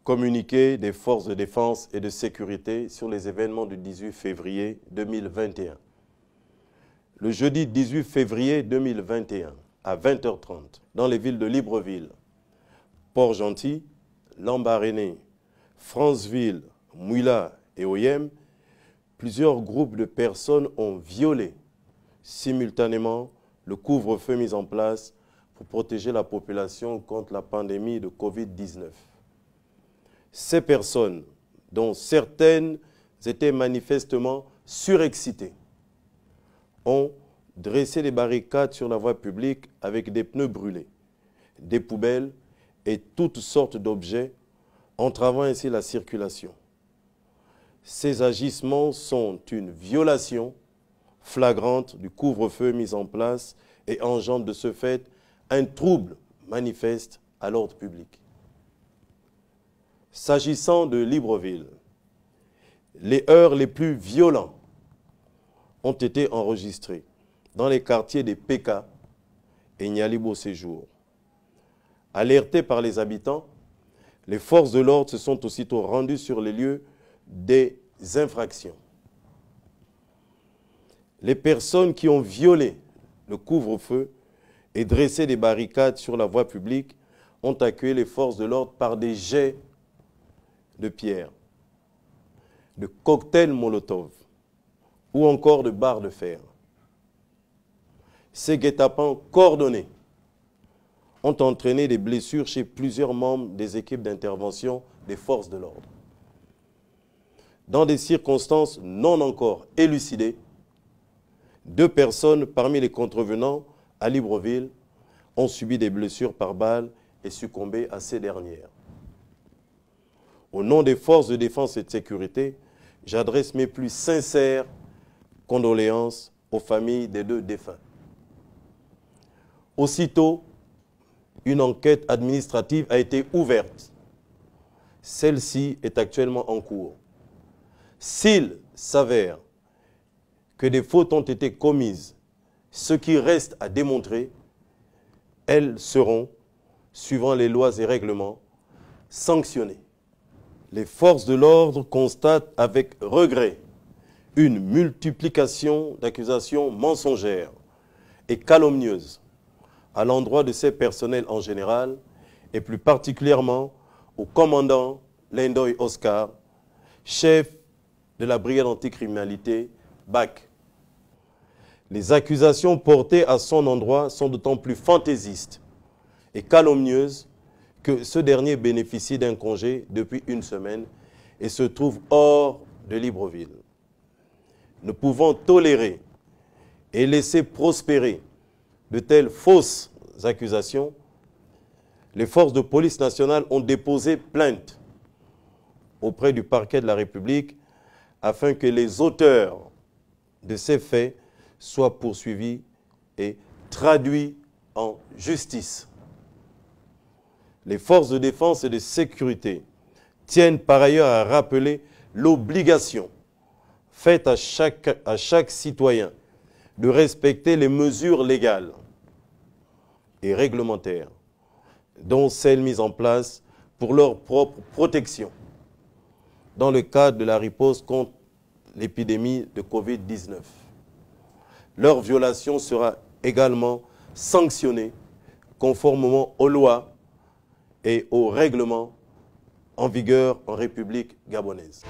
Communiqué des forces de défense et de sécurité sur les événements du 18 février 2021. Le jeudi 18 février 2021, à 20h30, dans les villes de Libreville, Port-Gentil, Lambaréné, Franceville, Mouila et Oyem, plusieurs groupes de personnes ont violé simultanément le couvre-feu mis en place pour protéger la population contre la pandémie de Covid-19. Ces personnes, dont certaines étaient manifestement surexcitées, ont dressé des barricades sur la voie publique avec des pneus brûlés, des poubelles et toutes sortes d'objets, entravant ainsi la circulation. Ces agissements sont une violation flagrante du couvre-feu mis en place et engendrent de ce fait un trouble manifeste à l'ordre public. S'agissant de Libreville, les heurts les plus violents ont été enregistrés dans les quartiers des PK et Nyalibo Séjour. Alertés par les habitants, les forces de l'ordre se sont aussitôt rendues sur les lieux des infractions. Les personnes qui ont violé le couvre-feu et dressé des barricades sur la voie publique ont accueilli les forces de l'ordre par des jets de pierre, de cocktails Molotov ou encore de barres de fer. Ces guet-apens coordonnés ont entraîné des blessures chez plusieurs membres des équipes d'intervention des forces de l'ordre. Dans des circonstances non encore élucidées, 2 personnes parmi les contrevenants à Libreville ont subi des blessures par balle et succombé à ces dernières. Au nom des forces de défense et de sécurité, j'adresse mes plus sincères condoléances aux familles des 2 défunts. Aussitôt, une enquête administrative a été ouverte. Celle-ci est actuellement en cours. S'il s'avère que des fautes ont été commises, ce qui reste à démontrer, elles seront, suivant les lois et règlements, sanctionnées. Les forces de l'ordre constatent avec regret une multiplication d'accusations mensongères et calomnieuses à l'endroit de ces personnels en général et plus particulièrement au commandant Lendoy Oscar, chef de la brigade anticriminalité BAC. Les accusations portées à son endroit sont d'autant plus fantaisistes et calomnieuses que ce dernier bénéficie d'un congé depuis 1 semaine et se trouve hors de Libreville. Ne pouvant tolérer et laisser prospérer de telles fausses accusations, les forces de police nationale ont déposé plainte auprès du parquet de la République afin que les auteurs de ces faits soient poursuivis et traduits en justice. Les forces de défense et de sécurité tiennent par ailleurs à rappeler l'obligation faite à chaque citoyen de respecter les mesures légales et réglementaires, dont celles mises en place pour leur propre protection dans le cadre de la riposte contre l'épidémie de Covid-19. Leur violation sera également sanctionnée conformément aux lois et aux règlements en vigueur en République gabonaise.